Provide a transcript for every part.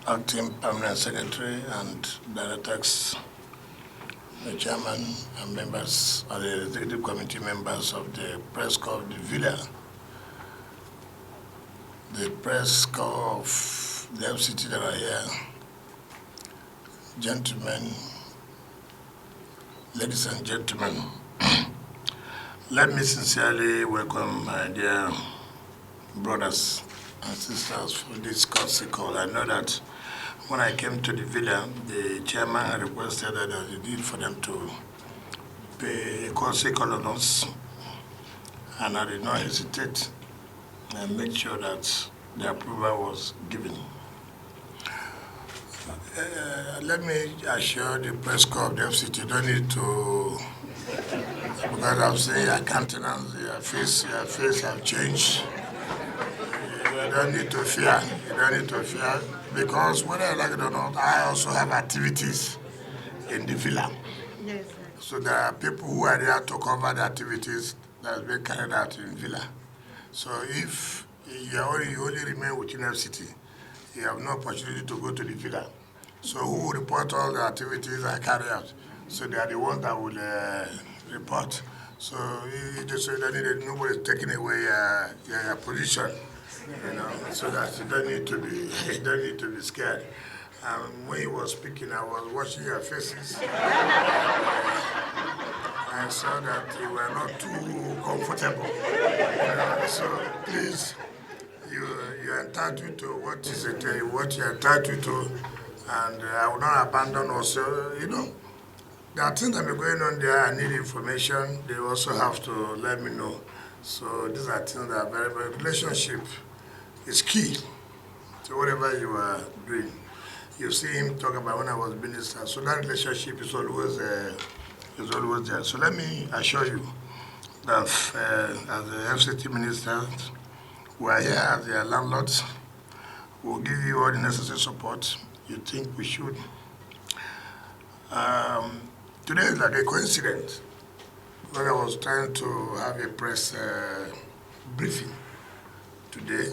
Acting Permanent Secretary and Directors, the Chairman and members of the Executive Committee members of the Press Corps of the Villa, the Press Corps of the FCTA that are here, gentlemen, ladies and gentlemen, let me sincerely welcome my dear brothers and sisters for this courtesy call. I know that when I came to the villa, the chairman had requested that there was a need for them to pay a courtesy call on us, and I did not hesitate and make sure that the approval was given. Let me assure the press corps of the FCT, don't need to, because I'm saying your countenance, your face have changed. You don't need to fear. You don't need to fear, because whether I like it or not, I also have activities in the villa. Yes, sir. So there are people who are there to cover the activities that have been carried out in villa. So if you only remain within FCT, you have no opportunity to go to the villa. So who will report all the activities I carry out? So they are the ones that will report. So you just say that nobody is taking away your position, so that you don't need to be scared. When you were speaking, I was watching your faces. I saw that you were not too comfortable. So please, you're entitled to what you're entitled to, and I will not abandon also. There are things that are going on there. I need information. They also have to let me know. So these are things that are very, very relationship is key to whatever you are doing. You see him talk about when I was minister. So that relationship is always there. So let me assure you that as the FCT minister, we are here as their landlords. We'll give you all the necessary support you think we should. Today is like a coincidence, because I was trying to have a press briefing today.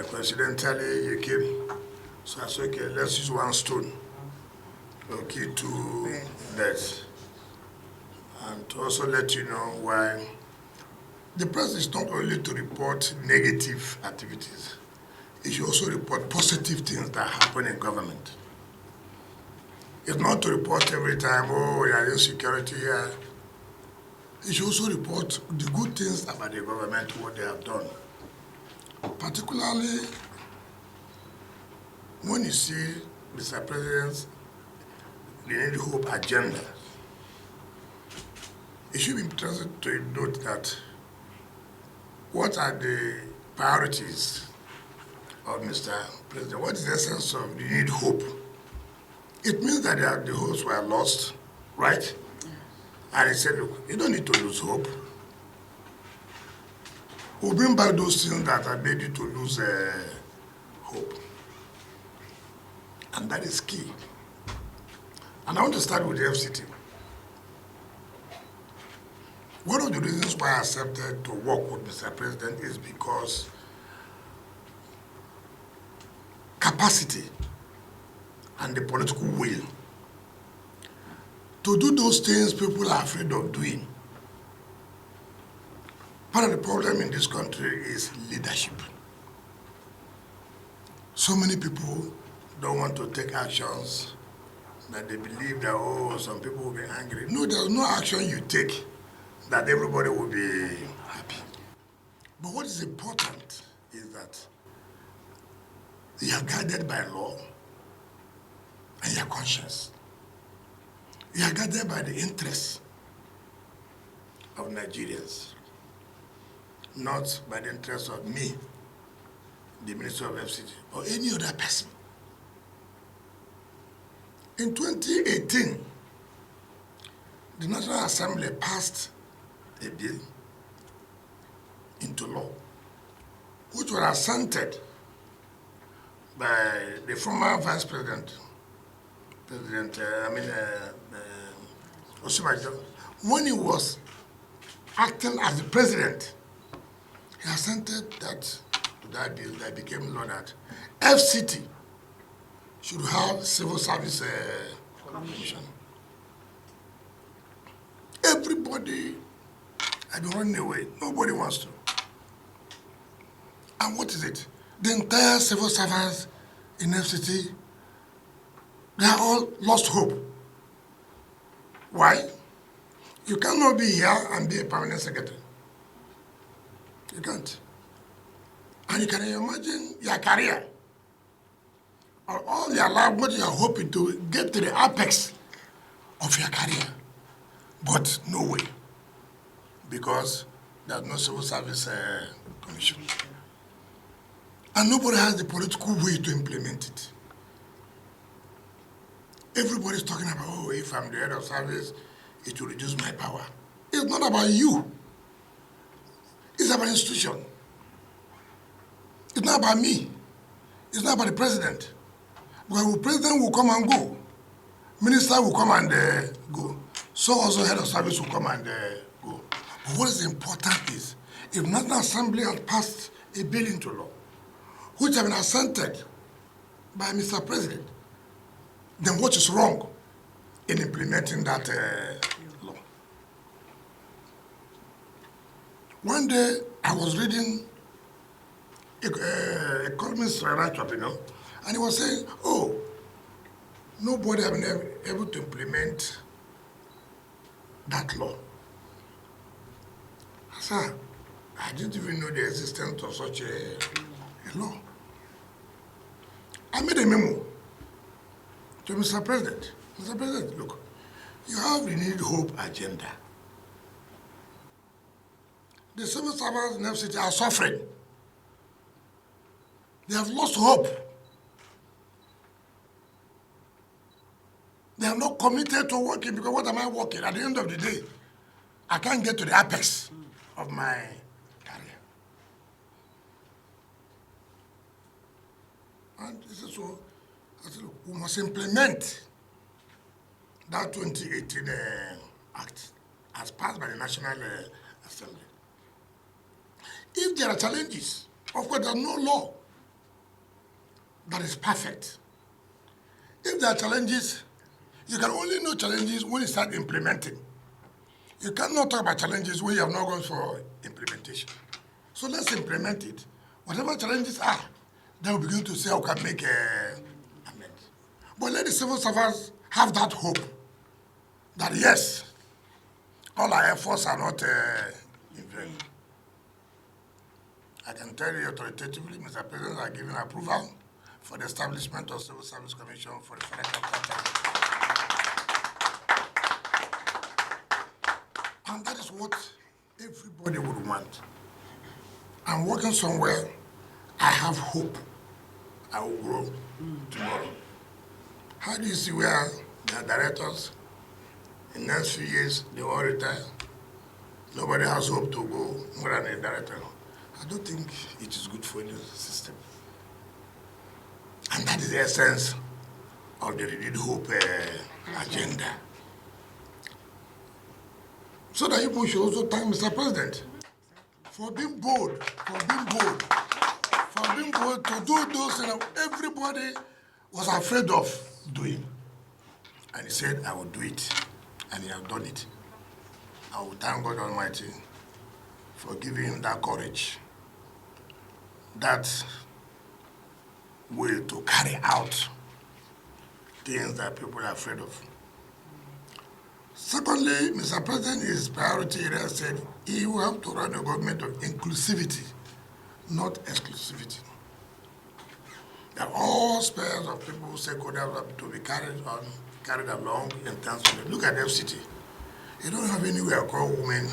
Coincidentally, you came. So I said, okay, let's use one stone, okay, to that. And to also let you know why the press is not only to report negative activities, it should also report positive things that happen in government. It's not to report every time, oh, there is insecurity here. It should also report the good things about the government, what they have done. Particularly when you see Mr. President's Renewed Hope agenda, it should be interesting to note that what are the priorities of Mr. President? What is the essence of Renewed Hope? It means that the hopes were lost, right? And he said, look, you don't need to lose hope. We'll bring back those things that have made you to lose hope. And that is key. And I want to start with the FCT. One of the reasons why I accepted to work with Mr. President is because capacity and the political will to do those things people are afraid of doing. Part of the problem in this country is leadership. So many people don't want to take actions that they believe that, oh, some people will be angry. No, there's no action you take that everybody will be happy. But what is important is that you are guided by law and your conscience. You are guided by the interests of Nigerians, not by the interests of me, the Minister of FCT, or any other person. In 2018, the National Assembly passed a bill into law, which was assented by the former Vice President, Osibajo. When he was acting as the President, he assented to that bill that became law that FCT should have civil service commission. Everybody had been running away. Nobody wants to. And what is it? The entire civil servants in FCT, they are all lost hope. Why? You cannot be here and be a permanent secretary. You can't. And you can imagine your career, or all your life, what you are hoping to get to the apex of your career. But no way, because there's no civil service commission. And nobody has the political way to implement it. Everybody's talking about, oh, if I'm the head of service, it will reduce my power. It's not about you. It's about institution. It's not about me. It's not about the president. Because the president will come and go. Minister will come and go. So also head of service will come and go. But what is important is, if National Assembly has passed a bill into law, which has been assented by Mr. President, then what is wrong in implementing that law? One day, I was reading economist write-up, and he was saying, oh, nobody has been able to implement that law. I said, I didn't even know the existence of such a law. I made a memo to Mr. President. Mr. President, look, you have the Renewed Hope agenda. The civil servants in FCT are suffering. They have lost hope. They are not committed to working, because what am I working? At the end of the day, I can't get to the apex of my career. And this is so, I said, look, we must implement that 2018 Act as passed by the National Assembly. If there are challenges, of course, there is no law that is perfect. If there are challenges, you can only know challenges when you start implementing. You cannot talk about challenges when you have not gone for implementation. So let's implement it. Whatever challenges are, then we begin to say how we can make amends. But let the civil servants have that hope that yes, all our efforts are not in vain. I can tell you authoritatively, Mr. President has given approval for the establishment of Civil Service Commission for the Federal Capital. And that is what everybody would want. I'm working somewhere, I have hope I will grow tomorrow. How do you see where the directors, in the next few years, they all retire? Nobody has hope to go more than a director. I don't think it is good for the system. And that is the essence of the Renewed Hope agenda. So that people should also thank Mr. President for being bold, to do those that everybody was afraid of doing. And he said, I will do it. And he has done it. I will thank God Almighty for giving him that courage, that will to carry out things that people are afraid of. Secondly, Mr. President, his priority area said he will have to run a government of inclusivity, not exclusivity. That all spheres of people, stakeholders have to be carried along in terms of, look at FCT. You don't have anywhere called women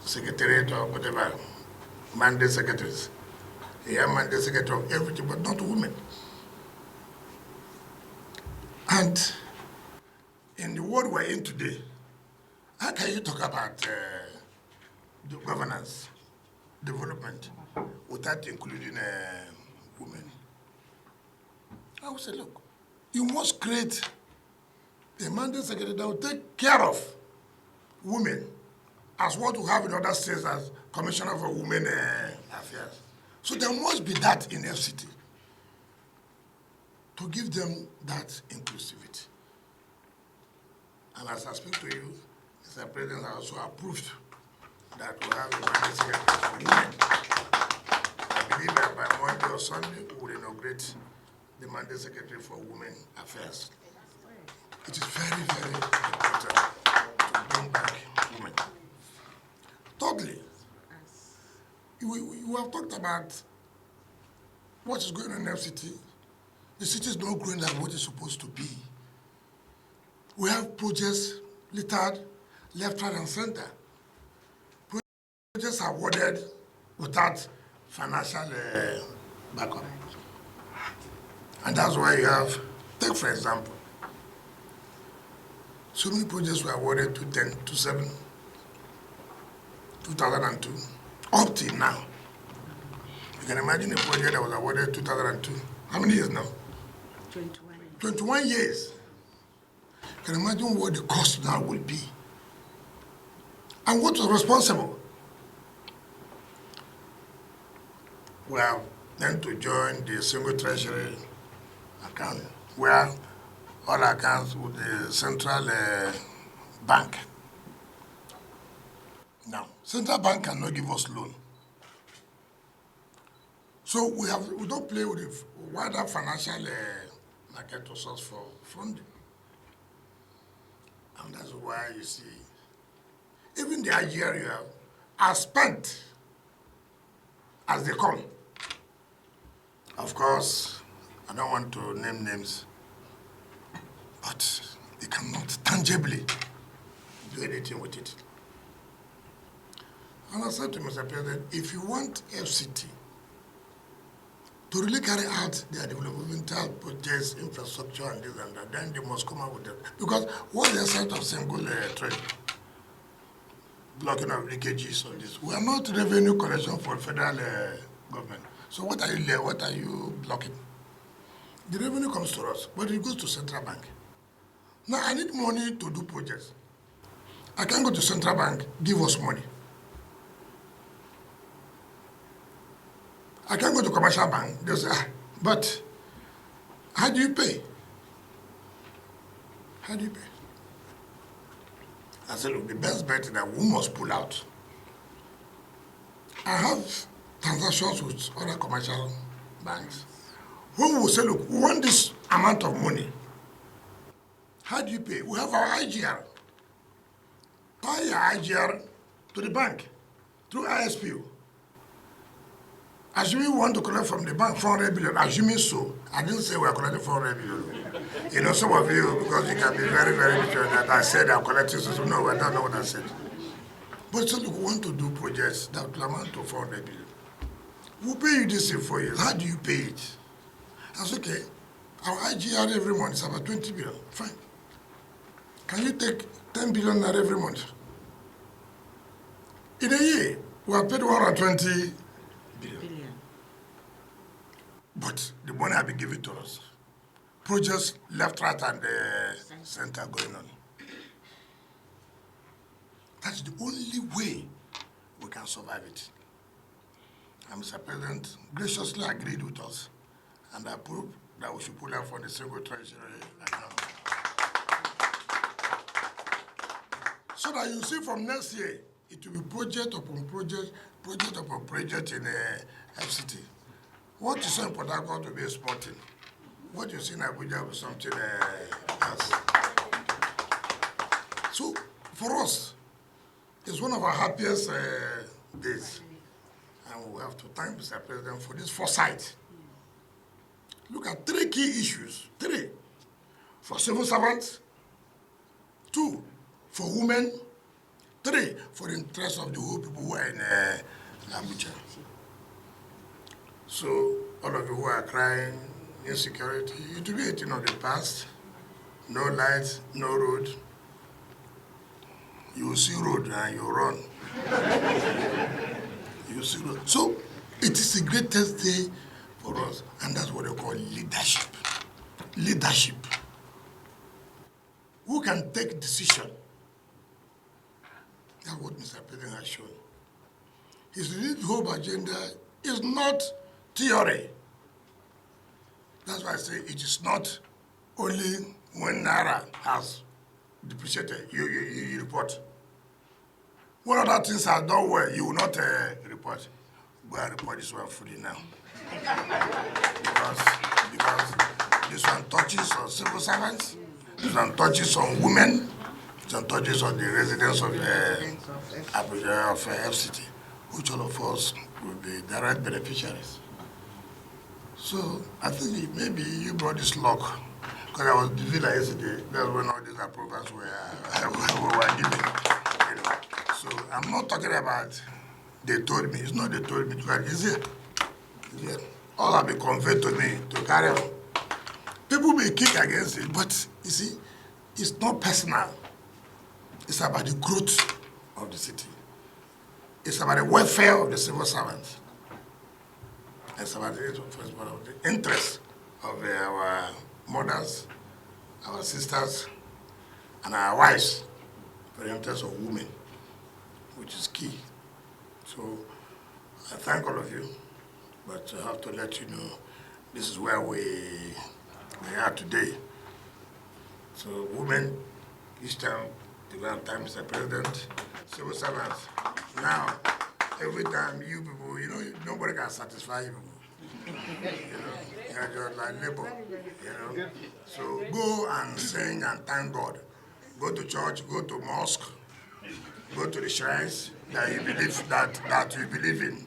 secretariat or whatever, mandate secretaries. You have mandate secretary of everything, but not women. And in the world we're in today, how can you talk about the governance, development, without including women? I would say, look, you must create a mandate secretary that will take care of women as what we have in other states as Commissioner for Women Affairs. So there must be that in FCT. to give them that inclusivity. And as I speak to you, Mr. President also approved that we have a mandate secretary for women. I believe that by Monday or Sunday, we will inaugurate the mandate secretary for women affairs. It is very, very important to bring back women. Thirdly, we have talked about what is going on in FCT. The city is not growing like what it's supposed to be. We have projects littered left, right, and center. Projects are awarded without financial backup. And that's why you have, take for example, so many projects were awarded 2002, up till now. You can imagine a project that was awarded 2002. How many years now? 21. 21 years. You can imagine what the cost now will be. And what was responsible? We have then to join the single treasury account, where all accounts with the central bank. Now, central bank cannot give us loan. So we don't play with the wider financial market to source for funding. And that's why you see, even the IGR you have are spent as they come. Of course, I don't want to name names, but they cannot tangibly do anything with it. And I said to Mr. President, if you want FCT to really carry out their developmental projects, infrastructure, and this and that, then they must come up with it. Because what's the essence of single trade? Blocking of leakages on this. We are not revenue collection for federal government. So what are you blocking? The revenue comes to us, but it goes to central bank. Now I need money to do projects. I can't go to central bank, give us money. I can't go to commercial bank, they'll say, but how do you pay? How do you pay? I said, look, the best bet is that we must pull out. I have transactions with other commercial banks. When we say, look, we want this amount of money, how do you pay? We have our IGR. Tie your IGR to the bank through ISPO. Assuming we want to collect from the bank 400 billion, assuming so, I didn't say we are collecting 400 billion. You know, some of you, because you can be very, very sure that I said I'm collecting, so no, I don't know what I said. But so look, we want to do projects that will amount to 400 billion. We'll pay you this in 4 years. How do you pay it? I said, okay, our IGR every month is about 20 billion. Fine. Can you take 10 billion every month? In a year, we have paid 120 billion. But the money have been given to us. Projects left, right, and center going on. That's the only way we can survive it. And Mr. President graciously agreed with us and approved that we should pull out for the single treasury account. So that you see from next year, it will be project upon project, project upon project in FCT. What you saw in Port Harcourt will be a small thing. What you see in Abuja will be something else. So, for us, it's one of our happiest days. And we have to thank Mr. President for this foresight. Look at 3 key issues. 3, for civil servants. 2, for women. 3, for the interest of the whole people who are in Abuja. So, all of you who are crying, insecurity, it will be a thing of the past. No lights, no road. You will see road and you run. You see road. So, it is the greatest day for us, and that's what they call leadership. Leadership. Who can take decision? That's what Mr. President has shown. His lead hope agenda is not theory. That's why I say it is not only when Naira has depreciated, you report. When other things are done well, you will not report. But I report this one fully now. because this one touches on civil servants, this one touches on women, this one touches on the residents of Abuja, of FCT, which all of us will be direct beneficiaries. So I think maybe you brought this luck, because I was busy like yesterday. That's when all these approvals were given. You know. So I'm not talking about they told me. It's not they told me, because it's here. It's here. All have been conveyed to me to carry on. People may kick against it, but you see, it's not personal. It's about the growth of the city. It's about the welfare of the civil servants. It's about the interest of our mothers, our sisters, and our wives, for the interest of women, which is key. So I thank all of you, but I have to let you know this is where we are today. So women, each time, the grand time, Mr. President, civil servants. Now, every time you people, nobody can satisfy you people. You're just like labor, So go and sing and thank God. Go to church, go to mosque, go to the shrines that you believe that you believe in,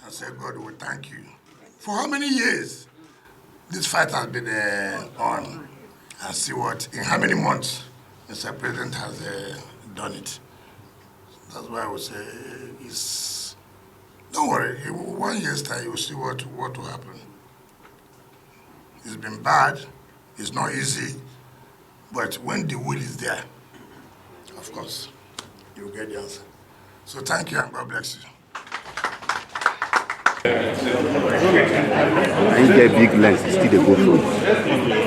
and say, God will thank you. For how many years this fight has been on, and see in how many months Mr. President has done it. That's why I would say don't worry, 1 year's time you will see what will happen. It's been bad, it's not easy, but when the will is there, of course, you will get the answer. So thank you and God bless you. I get big lens, still they go through.